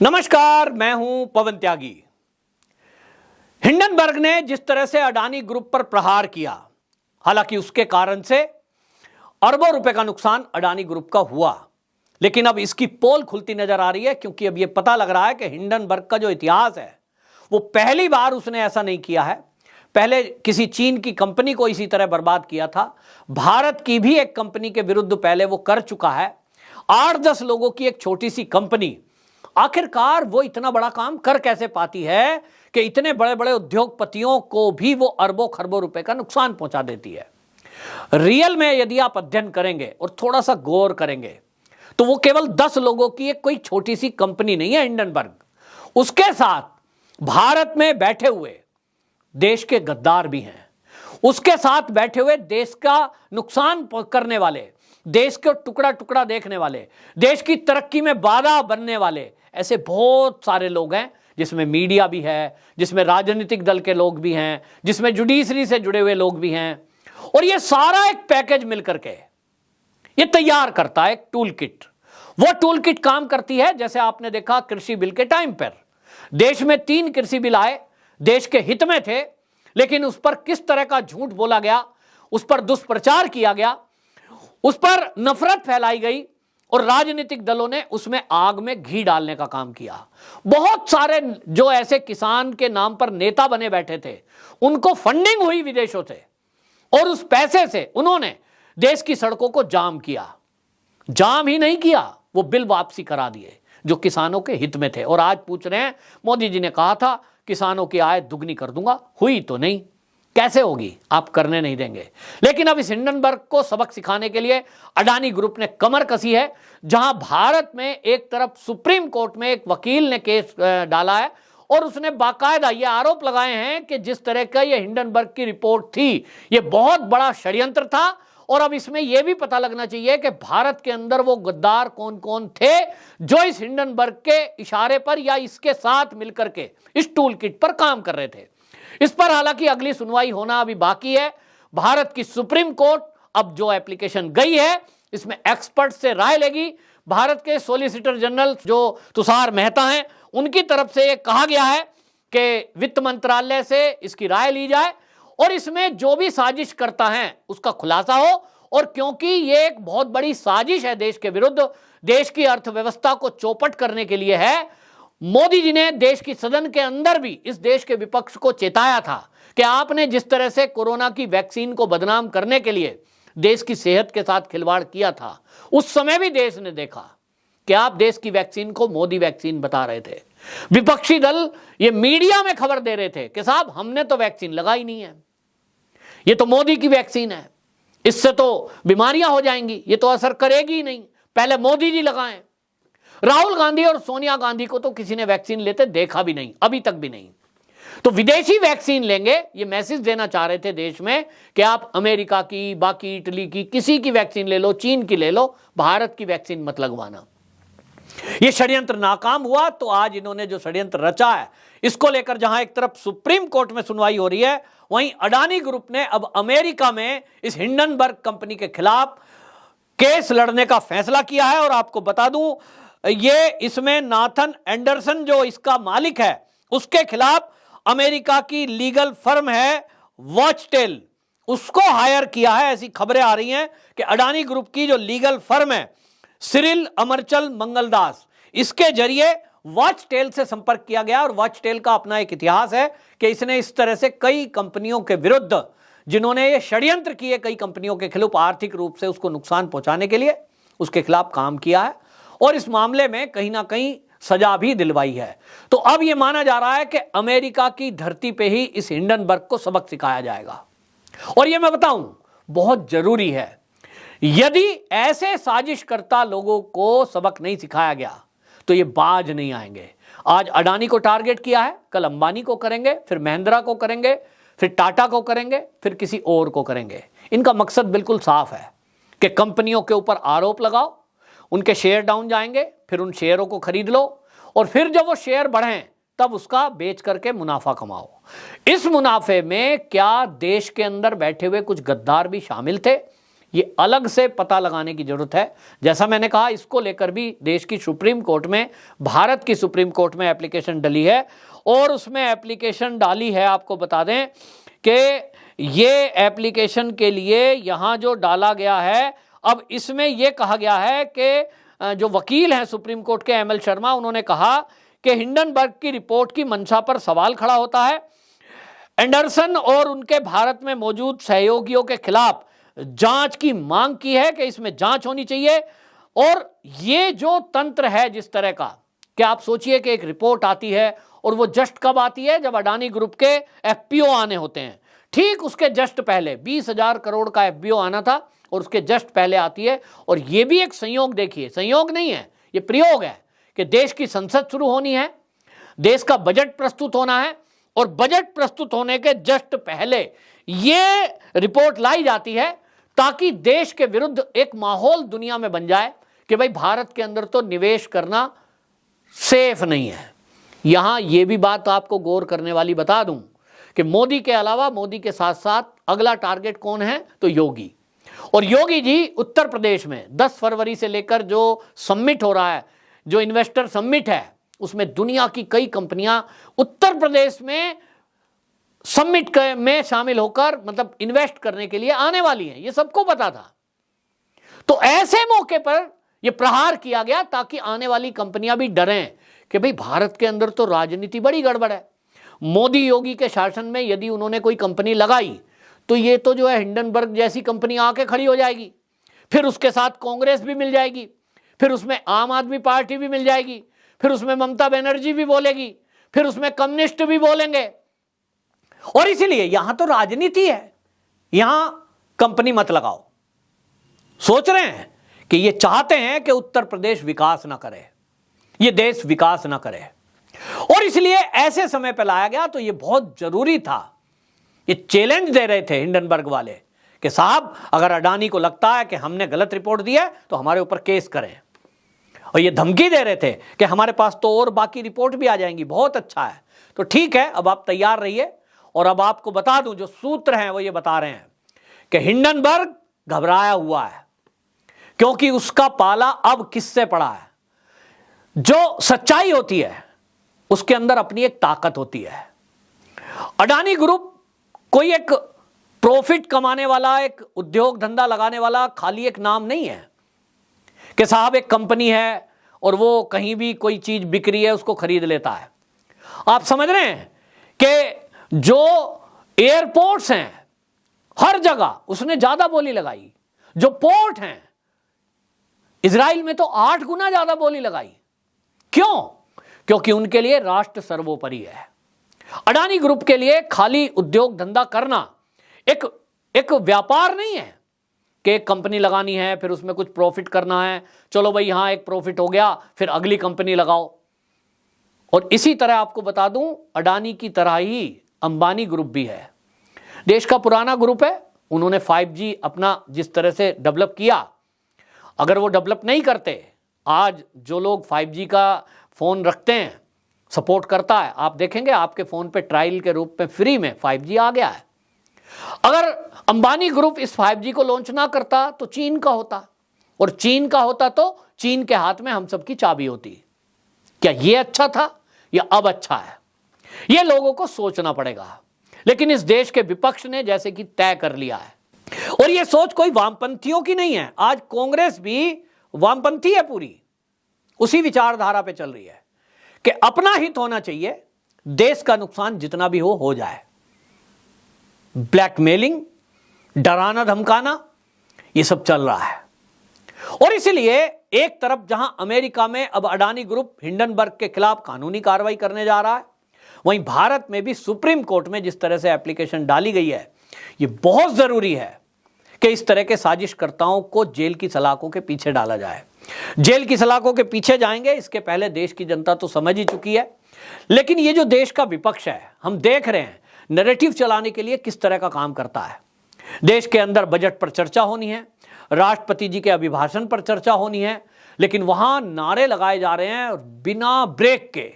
नमस्कार, मैं हूं पवन त्यागी। हिंडनबर्ग ने जिस तरह से अडानी ग्रुप पर प्रहार किया, हालांकि उसके कारण से अरबों रुपए का नुकसान अडानी ग्रुप का हुआ, लेकिन अब इसकी पोल खुलती नजर आ रही है क्योंकि अब यह पता लग रहा है कि हिंडनबर्ग का जो इतिहास है वो पहली बार उसने ऐसा नहीं किया है। पहले किसी चीन की कंपनी को इसी तरह बर्बाद किया था। भारत की भी एक कंपनी के विरुद्ध पहले वो कर चुका है। 8-10 लोगों की एक छोटी सी कंपनी, आखिरकार वो इतना बड़ा काम कर कैसे पाती है कि इतने बड़े बड़े उद्योगपतियों को भी वो अरबों खरबों रुपए का नुकसान पहुंचा देती है। रियल में यदि आप अध्ययन करेंगे और थोड़ा सा गौर करेंगे तो वो केवल 10 लोगों की एक कोई छोटी सी कंपनी नहीं है हिंडनबर्ग। उसके साथ भारत में बैठे हुए देश के गद्दार भी हैं, उसके साथ बैठे हुए देश का नुकसान करने वाले, देश को टुकड़ा टुकड़ा देखने वाले, देश की तरक्की में बाधा बनने वाले ऐसे बहुत सारे लोग हैं, जिसमें मीडिया भी है, जिसमें राजनीतिक दल के लोग भी हैं, जिसमें जुडिशरी से जुड़े हुए लोग भी हैं। और ये सारा एक पैकेज मिलकर के ये तैयार करता है एक टूल किट। वो टूल किट काम करती है, जैसे आपने देखा कृषि बिल के टाइम पर देश में 3 कृषि बिल आए, देश के हित में थे, लेकिन उस पर किस तरह का झूठ बोला गया, उस पर दुष्प्रचार किया गया, उस पर नफरत फैलाई गई और राजनीतिक दलों ने उसमें आग में घी डालने का काम किया। बहुत सारे जो ऐसे किसान के नाम पर नेता बने बैठे थे, उनको फंडिंग हुई विदेशों से और उस पैसे से उन्होंने देश की सड़कों को जाम किया। जाम ही नहीं किया, वो बिल वापसी करा दिए जो किसानों के हित में थे। और आज पूछ रहे हैं, मोदी जी ने कहा था किसानों की आय दुगनी कर दूंगा, हुई तो नहीं। कैसे होगी, आप करने नहीं देंगे। लेकिन अब इस हिंडनबर्ग को सबक सिखाने के लिए अडानी ग्रुप ने कमर कसी है। जहां भारत में एक तरफ सुप्रीम कोर्ट में एक वकील ने केस डाला है और उसने बाकायदा ये आरोप लगाए हैं कि जिस तरह का ये हिंडनबर्ग की रिपोर्ट थी, ये बहुत बड़ा षड्यंत्र था। और अब इसमें यह भी पता लगना चाहिए कि भारत के अंदर वो गद्दार कौन कौन थे जो इस हिंडनबर्ग के इशारे पर या इसके साथ मिलकर के इस टूल किट पर काम कर रहे थे। इस पर हालांकि अगली सुनवाई होना अभी बाकी है। भारत की सुप्रीम कोर्ट अब जो एप्लीकेशन गई है, इसमें एक्सपर्ट से राय लेगी। भारत के सॉलिसिटर जनरल जो तुषार मेहता हैं, उनकी तरफ से यह कहा गया है कि वित्त मंत्रालय से इसकी राय ली जाए और इसमें जो भी साजिश करता है उसका खुलासा हो। और क्योंकि यह एक बहुत बड़ी साजिश है देश के विरुद्ध, देश की अर्थव्यवस्था को चौपट करने के लिए है, मोदी जी ने देश की सदन के अंदर भी इस देश के विपक्ष को चेताया था कि आपने जिस तरह से कोरोना की वैक्सीन को बदनाम करने के लिए देश की सेहत के साथ खिलवाड़ किया था, उस समय भी देश ने देखा कि आप देश की वैक्सीन को मोदी वैक्सीन बता रहे थे। विपक्षी दल ये मीडिया में खबर दे रहे थे कि साहब हमने तो वैक्सीन लगाई नहीं है, ये तो मोदी की वैक्सीन है, इससे तो बीमारियां हो जाएंगी, ये तो असर करेगी ही नहीं, पहले मोदी जी लगाएं। राहुल गांधी और सोनिया गांधी को तो किसी ने वैक्सीन लेते देखा भी नहीं, अभी तक भी नहीं। तो विदेशी वैक्सीन लेंगे, ये मैसेज देना चाह रहे थे देश में कि आप अमेरिका की, बाकी इटली की, किसी की वैक्सीन ले लो, चीन की ले लो, भारत की वैक्सीन मत लगवाना। ये षड्यंत्र नाकाम हुआ तो आज इन्होंने जो षड्यंत्र रचा है, इसको लेकर जहां एक तरफ सुप्रीम कोर्ट में सुनवाई हो रही है, वहीं अडानी ग्रुप ने अब अमेरिका में इस हिंडनबर्ग कंपनी के खिलाफ केस लड़ने का फैसला किया है। और आपको बता दूं, ये इसमें नाथन एंडरसन जो इसका मालिक है, उसके खिलाफ अमेरिका की लीगल फर्म है वॉचटेल, उसको हायर किया है। ऐसी खबरें आ रही हैं कि अडानी ग्रुप की जो लीगल फर्म है सिरिल अमरचल मंगलदास, इसके जरिए वॉचटेल से संपर्क किया गया। और वॉचटेल का अपना एक इतिहास है कि इसने इस तरह से कई कंपनियों के विरुद्ध, जिन्होंने ये षड्यंत्र किए कई कंपनियों के खिलाफ आर्थिक रूप से उसको नुकसान पहुंचाने के लिए, उसके खिलाफ काम किया है और इस मामले में कहीं ना कहीं सजा भी दिलवाई है। तो अब यह माना जा रहा है कि अमेरिका की धरती पे ही इस हिंडनबर्ग को सबक सिखाया जाएगा। और यह मैं बताऊं, बहुत जरूरी है। यदि ऐसे साजिशकर्ता लोगों को सबक नहीं सिखाया गया तो ये बाज नहीं आएंगे। आज अडानी को टारगेट किया है, कल अंबानी को करेंगे, फिर महिंद्रा को करेंगे, फिर टाटा को करेंगे, फिर किसी और को करेंगे। इनका मकसद बिल्कुल साफ है कि कंपनियों के ऊपर आरोप लगाओ, उनके शेयर डाउन जाएंगे, फिर उन शेयरों को खरीद लो और फिर जब वो शेयर बढ़ें तब उसका बेच करके मुनाफा कमाओ। इस मुनाफे में क्या देश के अंदर बैठे हुए कुछ गद्दार भी शामिल थे? ये अलग से पता लगाने की जरूरत है। जैसा मैंने कहा, इसको लेकर भी देश की सुप्रीम कोर्ट में, भारत की सुप्रीम कोर्ट में एप्लीकेशन डली है और उसमें एप्लीकेशन डाली है, आपको बता दें कि ये एप्लीकेशन के लिए यहां जो डाला गया है, अब इसमें यह कहा गया है कि जो वकील हैं सुप्रीम कोर्ट के ML शर्मा, उन्होंने कहा कि हिंडनबर्ग की रिपोर्ट की मंशा पर सवाल खड़ा होता है। एंडरसन और उनके भारत में मौजूद सहयोगियों के खिलाफ जांच की मांग की है कि इसमें जांच होनी चाहिए। और ये जो तंत्र है जिस तरह का, कि आप सोचिए कि एक रिपोर्ट आती है और वो जस्ट कब आती है, जब अडानी ग्रुप के FPO आने होते हैं। ठीक उसके जस्ट पहले 20,000 करोड़ का FPO आना था और उसके जस्ट पहले आती है। और ये भी एक संयोग, देखिए संयोग नहीं है, ये प्रयोग है कि देश की संसद शुरू होनी है, देश का बजट प्रस्तुत होना है और बजट प्रस्तुत होने के जस्ट पहले ये रिपोर्ट लाई जाती है ताकि देश के विरुद्ध एक माहौल दुनिया में बन जाए कि भाई भारत के अंदर तो निवेश करना सेफ नहीं है। यहां यह भी बात आपको गौर करने वाली बता दूं कि मोदी के अलावा, मोदी के साथ साथ अगला टारगेट कौन है, तो योगी। और योगी जी उत्तर प्रदेश में 10 फरवरी से लेकर जो समिट हो रहा है, जो इन्वेस्टर समिट है, उसमें दुनिया की कई कंपनियां उत्तर प्रदेश में समिट में शामिल होकर मतलब इन्वेस्ट करने के लिए आने वाली हैं। ये सबको पता था। तो ऐसे मौके पर यह प्रहार किया गया ताकि आने वाली कंपनियां भी डरें कि भाई भारत के अंदर तो राजनीति बड़ी गड़बड़ है। मोदी योगी के शासन में यदि उन्होंने कोई कंपनी लगाई तो ये तो जो है हिंडनबर्ग जैसी कंपनी आके खड़ी हो जाएगी, फिर उसके साथ कांग्रेस भी मिल जाएगी, फिर उसमें आम आदमी पार्टी भी मिल जाएगी, फिर उसमें ममता बनर्जी भी बोलेगी, फिर उसमें कम्युनिस्ट भी बोलेंगे। और इसीलिए यहां तो राजनीति है, यहां कंपनी मत लगाओ। सोच रहे हैं कि ये चाहते हैं कि उत्तर प्रदेश विकास ना करे, ये देश विकास ना करे, और इसलिए ऐसे समय पर लाया गया। तो ये बहुत जरूरी था। ये चैलेंज दे रहे थे हिंडनबर्ग वाले कि साहब अगर अडानी को लगता है कि हमने गलत रिपोर्ट दी है तो हमारे ऊपर केस करें। और ये धमकी दे रहे थे कि हमारे पास तो और बाकी रिपोर्ट भी आ जाएंगी। बहुत अच्छा है, तो ठीक है, अब आप तैयार रहिए। और अब आपको बता दूं, जो सूत्र हैं वो ये बता रहे हैं कि हिंडनबर्ग घबराया हुआ है क्योंकि उसका पाला अब किससे पड़ा है। जो सच्चाई होती है उसके अंदर अपनी एक ताकत होती है। अडानी ग्रुप कोई एक प्रॉफिट कमाने वाला, एक उद्योग धंधा लगाने वाला खाली एक नाम नहीं है कि साहब एक कंपनी है और वो कहीं भी कोई चीज बिक रही है उसको खरीद लेता है। आप समझ रहे हैं कि जो एयरपोर्ट्स हैं हर जगह उसने ज्यादा बोली लगाई। जो पोर्ट हैं इजराइल में तो 8 गुना ज्यादा बोली लगाई। क्यों? क्योंकि उनके लिए राष्ट्र सर्वोपरि है। अडानी ग्रुप के लिए खाली उद्योग धंधा करना एक व्यापार नहीं है कि एक कंपनी लगानी है फिर उसमें कुछ प्रॉफिट करना है, चलो भाई यहां एक प्रॉफिट हो गया फिर अगली कंपनी लगाओ। और इसी तरह आपको बता दूं, अडानी की तरह ही अंबानी ग्रुप भी है। देश का पुराना ग्रुप है। उन्होंने 5G अपना जिस तरह से डेवलप किया, अगर वो डेवलप नहीं करते, आज जो लोग 5G का फोन रखते हैं, सपोर्ट करता है, आप देखेंगे आपके फोन पे ट्रायल के रूप में फ्री में 5G आ गया है। अगर अंबानी ग्रुप इस 5G को लॉन्च ना करता तो चीन का होता, और चीन का होता तो चीन के हाथ में हम सबकी चाबी होती। क्या ये अच्छा था या अब अच्छा है? ये लोगों को सोचना पड़ेगा। लेकिन इस देश के विपक्ष ने जैसे कि तय कर लिया है, और ये सोच कोई वामपंथियों की नहीं है। आज कांग्रेस भी वामपंथी है, पूरी उसी विचारधारा पे चल रही है कि अपना हित होना चाहिए, देश का नुकसान जितना भी हो जाए। ब्लैकमेलिंग, डराना धमकाना, ये सब चल रहा है। और इसलिए एक तरफ जहां अमेरिका में अब अडानी ग्रुप हिंडनबर्ग के खिलाफ कानूनी कार्रवाई करने जा रहा है, वहीं भारत में भी सुप्रीम कोर्ट में जिस तरह से एप्लीकेशन डाली गई है, ये बहुत जरूरी है कि इस तरह के साजिशकर्ताओं को जेल की सलाखों के पीछे डाला जाए। जेल की सलाखों के पीछे जाएंगे, इसके पहले देश की जनता तो समझ ही चुकी है। लेकिन ये जो देश का विपक्ष है, हम देख रहे हैं नैरेटिव चलाने के लिए किस तरह का काम करता है। देश के अंदर बजट पर चर्चा होनी है, राष्ट्रपति जी के अभिभाषण पर चर्चा होनी है, लेकिन वहां नारे लगाए जा रहे हैं बिना ब्रेक के,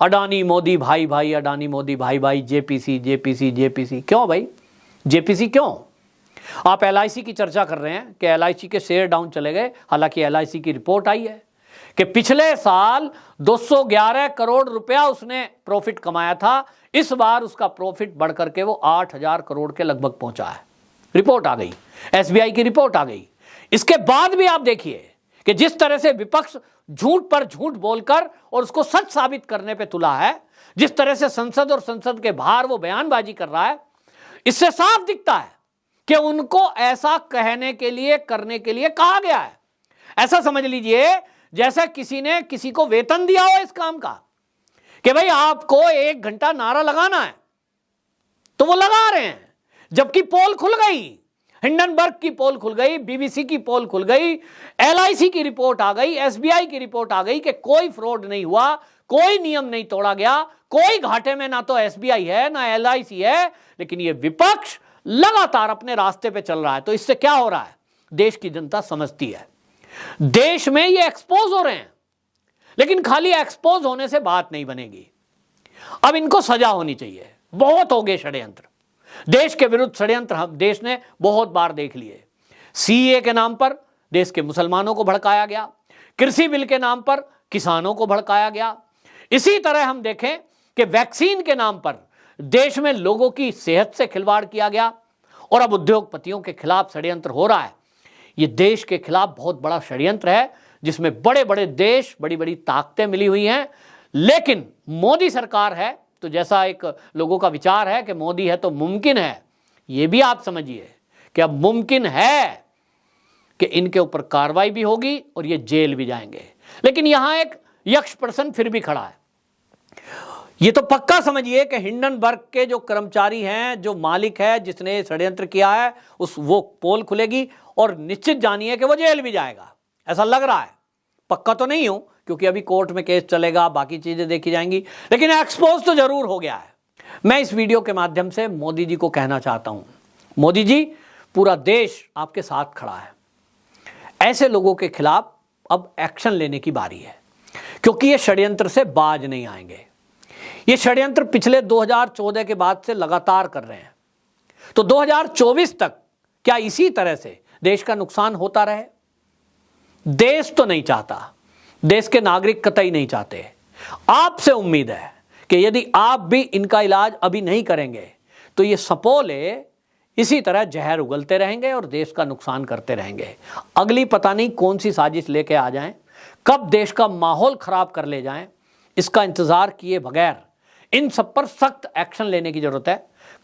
अडानी मोदी भाई भाई, अडानी मोदी भाई भाई, जेपीसी जेपीसी जेपीसी। क्यों भाई जेपीसी क्यों? आप LIC की चर्चा कर रहे हैं कि LIC के शेयर डाउन चले गए, हालांकि LIC की रिपोर्ट आई है कि पिछले साल 211 करोड़ रुपया उसने प्रॉफिट कमाया था, इस बार उसका प्रॉफिट बढ़कर के वो 8,000 करोड़ के लगभग पहुंचा है। रिपोर्ट आ गई, SBI की रिपोर्ट आ गई। इसके बाद भी आप देखिए कि जिस तरह से विपक्ष झूठ पर झूठ बोलकर और उसको सच साबित करने पे तुला है, जिस तरह से संसद और संसद के बाहर वो बयानबाजी कर रहा है, इससे साफ दिखता है कि उनको ऐसा कहने के लिए, करने के लिए कहा गया है। ऐसा समझ लीजिए जैसे किसी ने किसी को वेतन दिया हो इस काम का, कि भाई आपको 1 घंटा नारा लगाना है, तो वो लगा रहे हैं। जबकि पोल खुल गई, हिंडनबर्ग की पोल खुल गई, BBC की पोल खुल गई, LIC की रिपोर्ट आ गई, SBI की रिपोर्ट आ गई कि कोई फ्रॉड नहीं हुआ, कोई नियम नहीं तोड़ा गया, कोई घाटे में ना तो SBI है ना LIC है, लेकिन ये विपक्ष लगातार अपने रास्ते पे चल रहा है। तो इससे क्या हो रहा है? देश की जनता समझती है, देश में ये एक्सपोज हो रहे हैं, लेकिन खाली एक्सपोज होने से बात नहीं बनेगी। अब इनको सजा होनी चाहिए। बहुत हो गए षड्यंत्र, देश के विरुद्ध षड्यंत्र हम देश ने बहुत बार देख लिए। CA के नाम पर देश के मुसलमानों को भड़काया गया, कृषि बिल के नाम पर किसानों को भड़काया गया। इसी तरह हम देखें कि वैक्सीन के नाम पर देश में लोगों की सेहत से खिलवाड़ किया गया, और अब उद्योगपतियों के खिलाफ षड्यंत्र हो रहा है। ये देश के खिलाफ बहुत बड़ा षड्यंत्र है, जिसमें बड़े बड़े देश, बड़ी बड़ी ताकतें मिली हुई हैं। लेकिन मोदी सरकार है तो जैसा एक लोगों का विचार है कि मोदी है तो मुमकिन है, ये भी आप समझिए कि अब मुमकिन है कि इनके ऊपर कार्रवाई भी होगी और ये जेल भी जाएंगे। लेकिन यहां एक यक्ष प्रश्न फिर भी खड़ा है। ये तो पक्का समझिए कि हिंडनबर्ग के जो कर्मचारी हैं, जो मालिक है, जिसने षड्यंत्र किया है, वो पोल खुलेगी और निश्चित जानिए कि वो जेल भी जाएगा। ऐसा लग रहा है, पक्का तो नहीं हूं क्योंकि अभी कोर्ट में केस चलेगा, बाकी चीजें देखी जाएंगी, लेकिन एक्सपोज तो जरूर हो गया है। मैं इस वीडियो के माध्यम से मोदी जी को कहना चाहता हूं, मोदी जी, पूरा देश आपके साथ खड़ा है। ऐसे लोगों के खिलाफ अब एक्शन लेने की बारी है, क्योंकि ये षड्यंत्र से बाज नहीं आएंगे। ये षड्यंत्र पिछले 2014 के बाद से लगातार कर रहे हैं, तो 2024 तक क्या इसी तरह से देश का नुकसान होता रहे? देश तो नहीं चाहता, देश के नागरिक कतई नहीं चाहते। आपसे उम्मीद है कि यदि आप भी इनका इलाज अभी नहीं करेंगे तो ये सपोले इसी तरह जहर उगलते रहेंगे और देश का नुकसान करते रहेंगे। अगली पता नहीं कौन सी साजिश लेके आ जाएं, कब देश का माहौल खराब कर ले जाएं, इसका इंतजार किए बगैर इन सब पर सख्त एक्शन लेने की जरूरत है।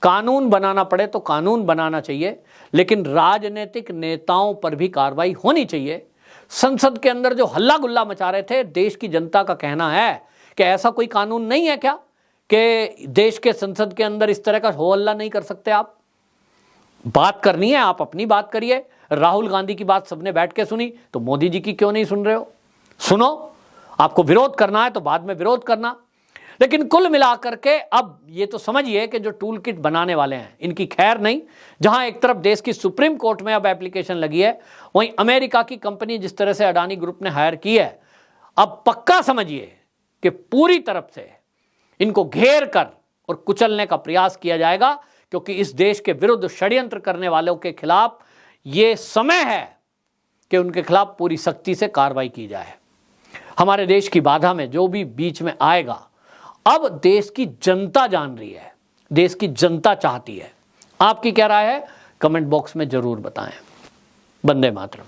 कानून बनाना पड़े तो कानून बनाना चाहिए, लेकिन राजनीतिक नेताओं पर भी कार्रवाई होनी चाहिए। संसद के अंदर जो हल्ला गुल्ला मचा रहे थे, देश की जनता का कहना है कि ऐसा कोई कानून नहीं है क्या कि देश के संसद के अंदर इस तरह का हो हल्ला नहीं कर सकते। आप बात करनी है, आप अपनी बात करिए। राहुल गांधी की बात सबने बैठ के सुनी, तो मोदी जी की क्यों नहीं सुन रहे हो? सुनो, आपको विरोध करना है तो बाद में विरोध करना। लेकिन कुल मिलाकर के अब ये तो समझिए कि जो टूल किट बनाने वाले हैं, इनकी खैर नहीं। जहां एक तरफ देश की सुप्रीम कोर्ट में अब एप्लीकेशन लगी है, वहीं अमेरिका की कंपनी जिस तरह से अडानी ग्रुप ने हायर की है, अब पक्का समझिए कि पूरी तरफ से इनको घेर कर और कुचलने का प्रयास किया जाएगा, क्योंकि इस देश के विरुद्ध षड्यंत्र करने वालों के खिलाफ ये समय है कि उनके खिलाफ पूरी सख्ती से कार्रवाई की जाए। हमारे देश की बाधा में जो भी बीच में आएगा, अब देश की जनता जान रही है, देश की जनता चाहती है। आपकी क्या राय है? कमेंट बॉक्स में जरूर बताएं। वंदे मातरम।